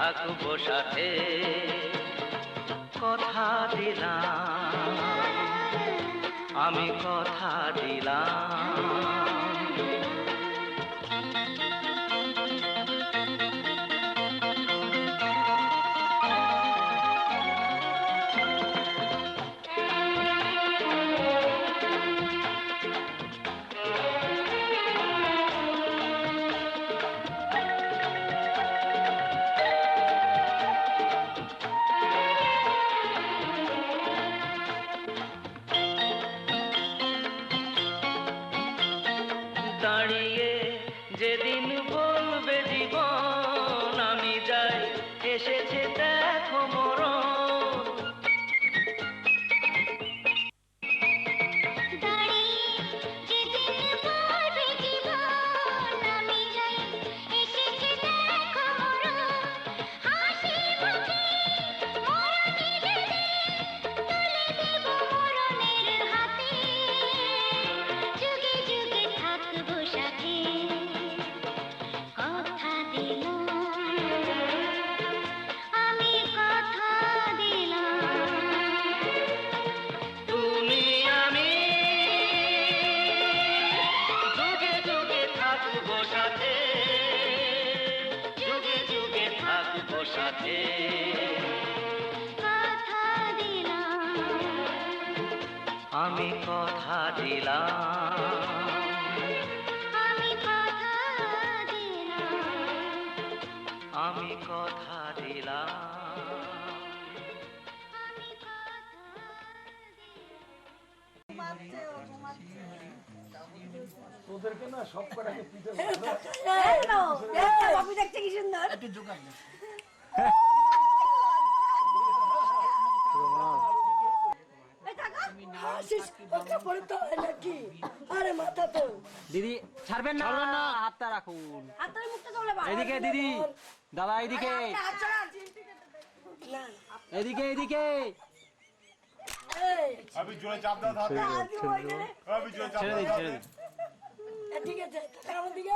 থাকবো সাথে, কথা দিলাম, আমি কথা দিলাম। দাঁড়িয়ে যেদিন বলবে জীবন আমি যাই, এসেছে দেখো মরণ। সাথে কথা দিলাম, আমি কথা দিলাম, আমি কথা দিলাম, আমি কথা দিলাম, আমি কথা তোদেরকে না সব কটাকে পিঠে বাবু দেখতে কি সুন্দর। একটু জোগাড় না। দিদি ছাড়বেন না, হাতটা রাখুন। এদিকে দিদি, দাদা এদিকে, এদিকে এদিকে। জোরে চাপ দাও, ছেড়ে দিন, ছেড়ে দিন। ঠিক আছে, আমার দিকে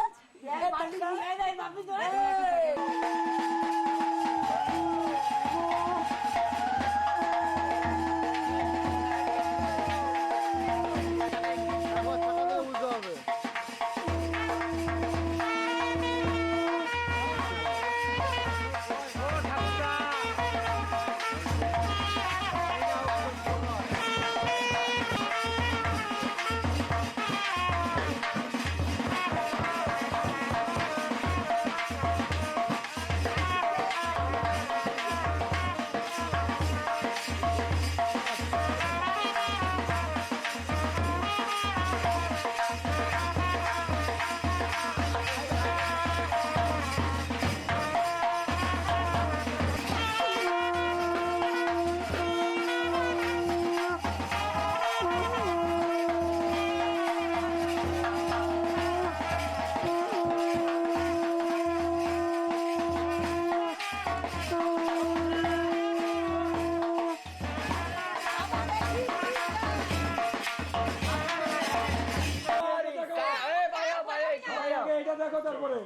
দেখো, তারপরে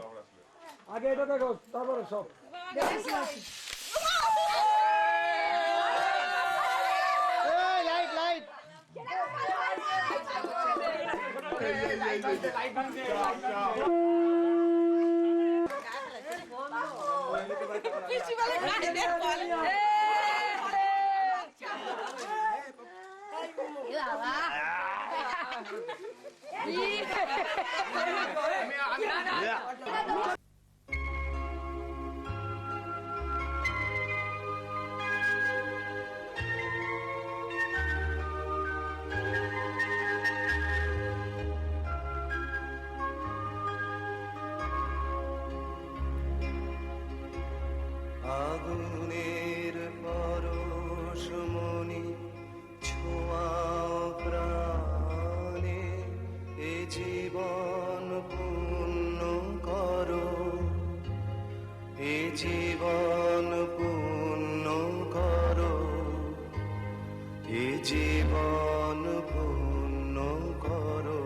আগে এটা দেখো, তারপরে সব লাইট লাইট আগুনের পরশমণি ছোঁয়াও প্রাণে, এ জীবন পূর্ণ করো, এ জীবন পূর্ণ করো, এ জীবন পূর্ণ করো,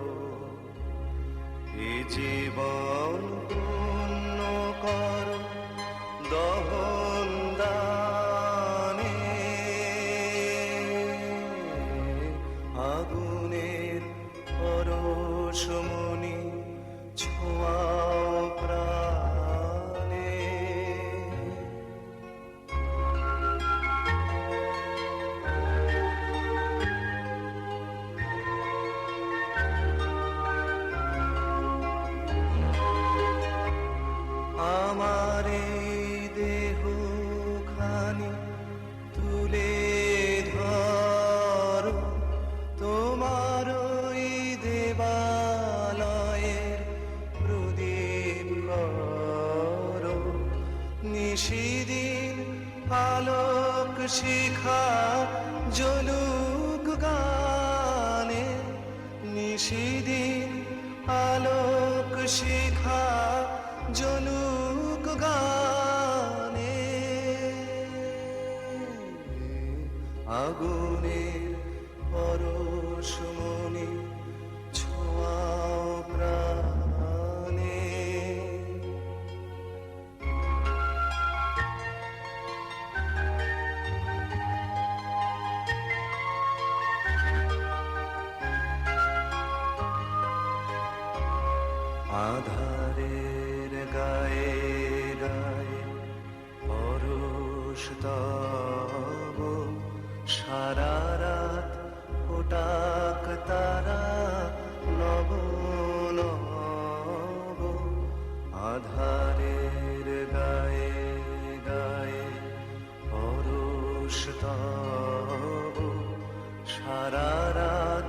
এ জীবন পূর্ণ করো, দহন আমার এই দেহ খানি তুলে ধরো তোমার ওই দেবালয়ের প্রদীপ করো নিশিদিন আলোক শিখা জ্বলুক গানে নিশিদিন আলোক শিখা জ্বলুক গানে আগুনের পরশমণি ছোঁয়াও প্রাণে আধারের গায়ে গায়ে পরশ তব সারা রাত ফোটাক তারা নব নব আধারের গায়ে গায়ে পরশ তব সারা রাত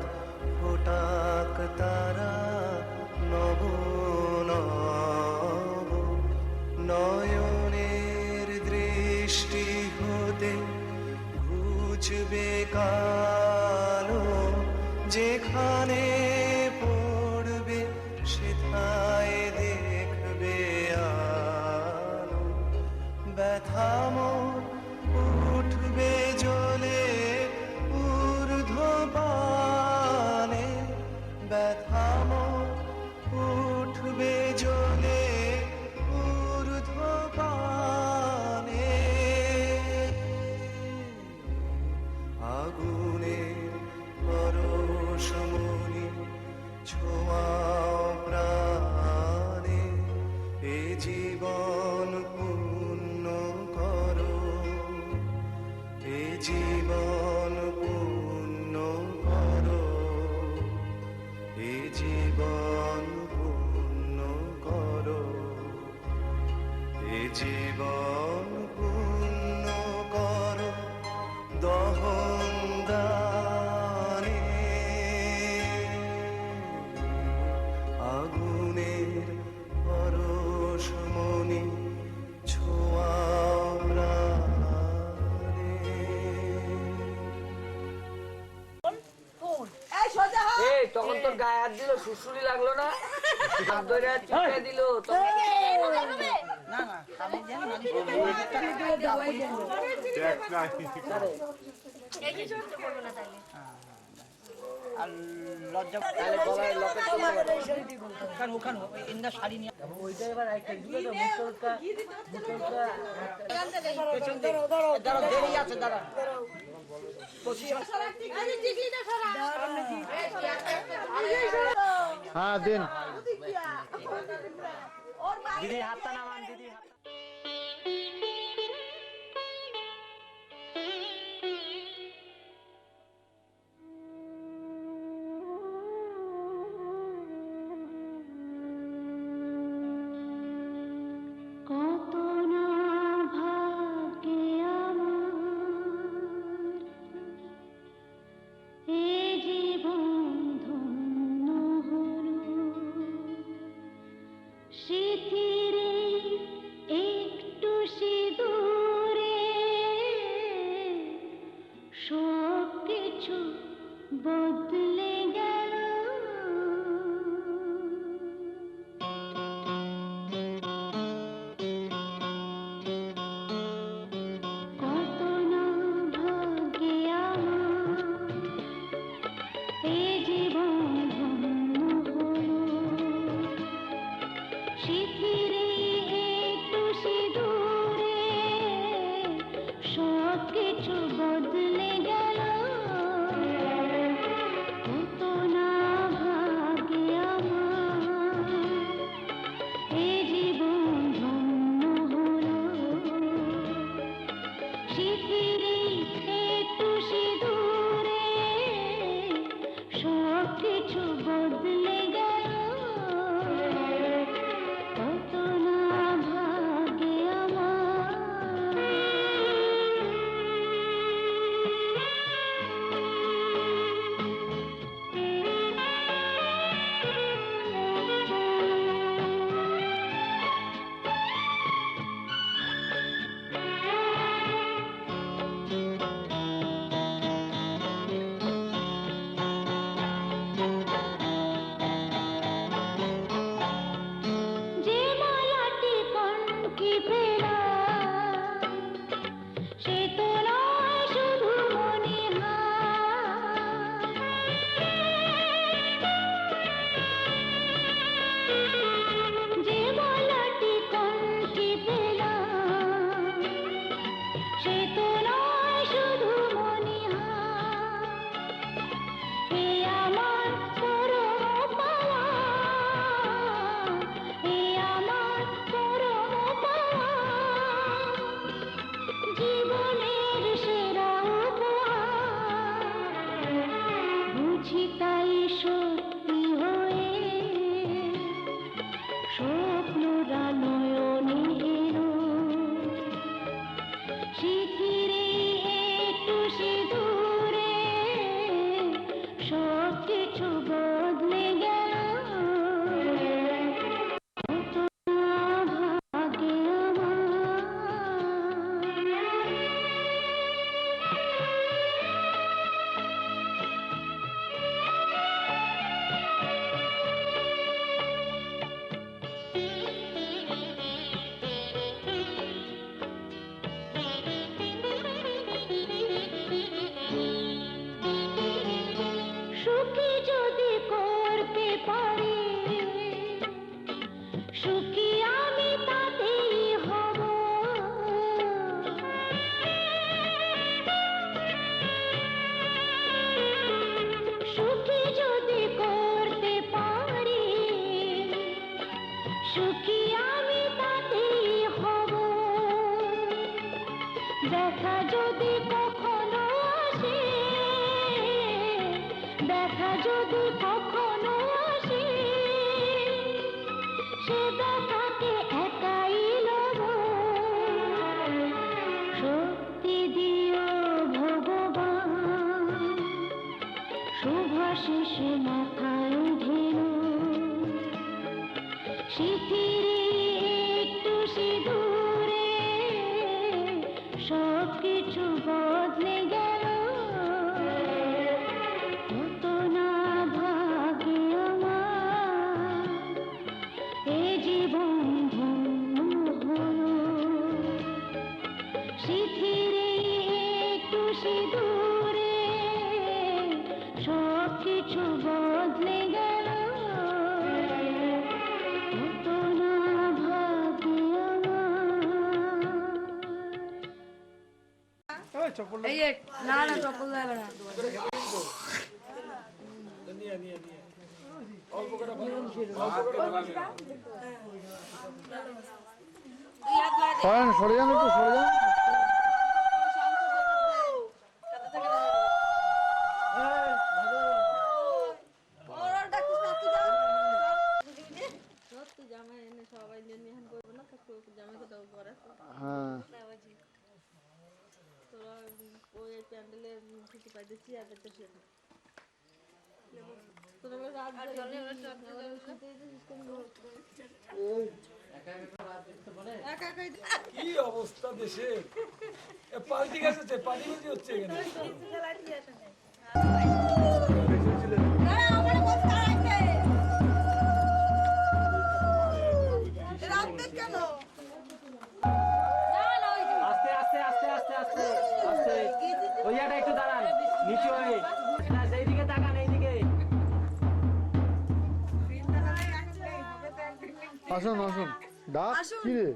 ফোটাক তারা নব নব নয়নের দৃষ্টি হতে ঘুচবে কালো যেখানে পড়বে সেথায় দেখবে আলো ব্যথা মোর উঠবে জ্বলে ঊর্ধ্বপানে ব্যথা মোর উঠবে জ্বলে ঊর্ধ্বপানে আগুনের পরশমণি ছোঁয়াও প্রাণে এ জীবন পূর্ণ করো এ জীবন পূর্ণ করো এ জীবন পূর্ণ করো এ জীবন পূর্ণ করো দহন দানে আগুনের পরশমণি ছোঁয়াও প্রাণে এই সোজা হ এই তখন তোর গায়ে হাত দিল সুসুরি লাগলো না হাত ধরে চুপে দিল তখন ট্যাক্স নাই তাহলে গলায় লকেট করতে পারে হ্যাঁ দিন দিদি হাতটা নামান দিদি কত না ভাগ্যে আমার এ জীবন ধন্য হলো স্মৃতির কি পেলাম সে তো নয় শুধু মনিহার যে বলাটি কোন কি পেলাম সে তো নয় শুধু মনিহার এ আমার পরম পাওয়া এ আমার পরম পাওয়া জীবনের সেরা উপহার বুঝি তাই সত্যি হয়ে স্বপ্নরা নয়নে এলো শিথিরে একটু সিঁদুরে সব কিছু বদলে গেল কত না ভাগ্যে আমার সুখী যদি করতে পারি সুখী আমি তাতেই হব সুখী যদি করতে পারি সুখী আমি তাতেই হব দেখা যদি কখনো আসে দেখা যদি কখনো আসে সে দেখাকে একাই লব শক্তি দিও ভগবান শুভাশিসে মাথায় ঢেল শিথিরে একটু সিঁদুরে সব কিছু বদলে গেল কত না ভাগ্যে আমার এ জীবন ধন্য হলো শিথিরে একটু সিঁদুরে সব কিছু বদলে গেল কত না ভাগ্যে আমার এই চপ্পল এই যে না না চপ্পল দেবে না নিয়ে অল্প করে সরে যান একটু সরে যান হ্যাঁ কি অবস্থা দেশের পাল্টি গেছে পানি বেশি হচ্ছে এখানে আস্তে আস্তে আস্তে আস্তে আস্তে আস্তে ওইটা একটু দাঁড়ান নিচু হয়ে না সেই দিকে তাকান এইদিকে আসুন আসুন ডাক কি রে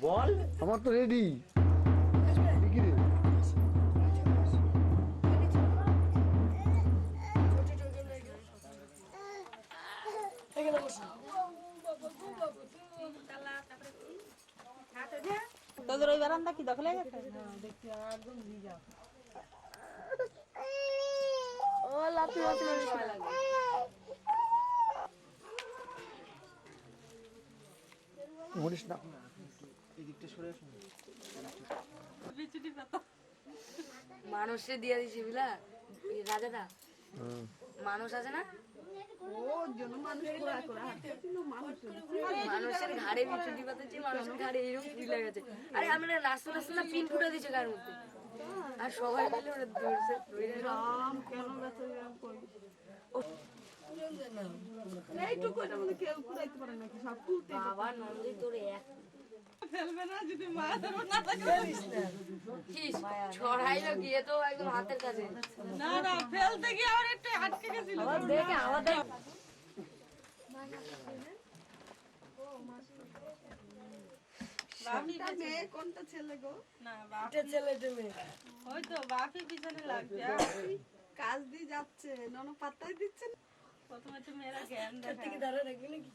বল আমার তো রেডি কি রে তোদের ওই বারান্দা কি দখলে গেছে ও লাফি লাফি লাগে মরিস না মানুষে দিয়ে দিছি বুঝলা এই রাজাটা মানুষ আছে না মানুষের ঘাড়ে বিচুটি পাতেছি মানুষের ঘাড়ে এইরকম ফুলে গেছে আরে আমি না রাস্তা রাস্তা না পিন ফুটে দিচ্ছে কার মধ্যে আর সবাই মিলে ওরা ধরছে বাবা নন্দী তোর এক ফেলবে না যদি মায়ের না থাকে কি ছড়াইলো গিয়ে তো একদম হাতের কাছে না না ফেলতে গিয়ে আবার একটু আটকে গেছিল দেখে আমাদের বাপিটা মেয়ে কোনটা ছেলে গো না বাপি ছেলেটা মেয়ে ওই তো বাপি পিছনে লাগবে কাজ দিয়ে যাচ্ছে নন পাত্তাই দিচ্ছে না প্রথমে তো মেয়েরা জ্ঞান দেখায় থেকে দাঁড়া রাখবি নাকি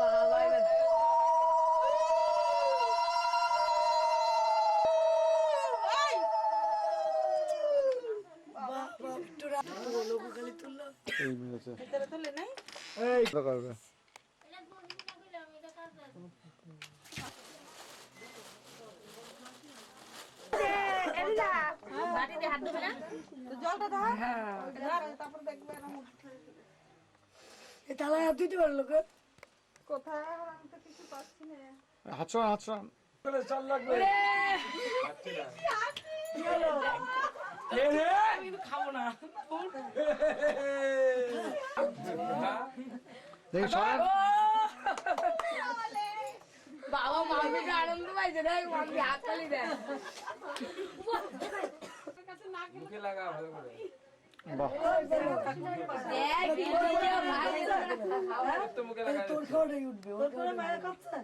বাবা এবার এই মেরেছে ভিতরে তুলে নাই এই করবে তো জলটা ধর ধর তারপর দেখবে এরকম তালা হাত দিতে পারলো কোথায় আমি তো কিছু পাচ্ছি না হাতছান চাল লাগবে খাবো না দেখি সব বাবা মামিকে আনন্দ পাইছে দেখ মামি হাততালি দেয় মুখে লাগা ভালো করে বাহ দেখ কি হয়েছে ভাই তো মুখে লাগা তোর খাওয়াটাই উঠবে ওর খাওয়াটা মায়ের খাচ্ছে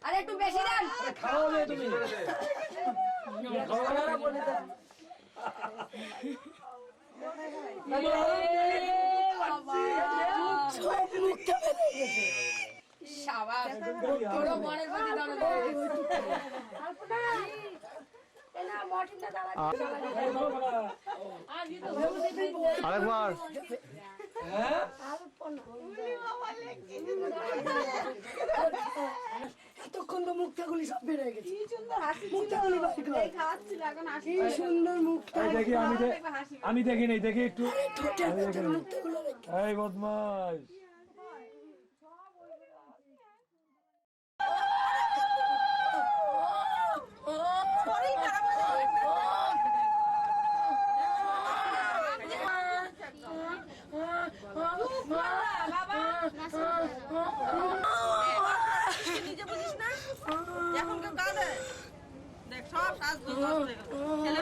আরে একটু বেশি দেন খাওয়াবে তুমি শাবাশ তোর মনের প্রতি দাঁড়ানো এনা মঠিনটা দাঁড়া আরেকবার এতক্ষণ তো মুক্তাগুলি সব বেড়ে গেছে কি সুন্দর হাসি মুক্তাগুলি এই খাওয়াচ্ছিল এখন হাসি কি সুন্দর মুক্তা এই দেখি আমি দেখি নেই দেখি একটু ঠোঁটে মুক্তাগুলো এই বদমাস শরীর খারাপ হয়ে যাবে নিজে বুঝিস না এখন কেউ কাঁদে দেখ সব সাজ ছেলে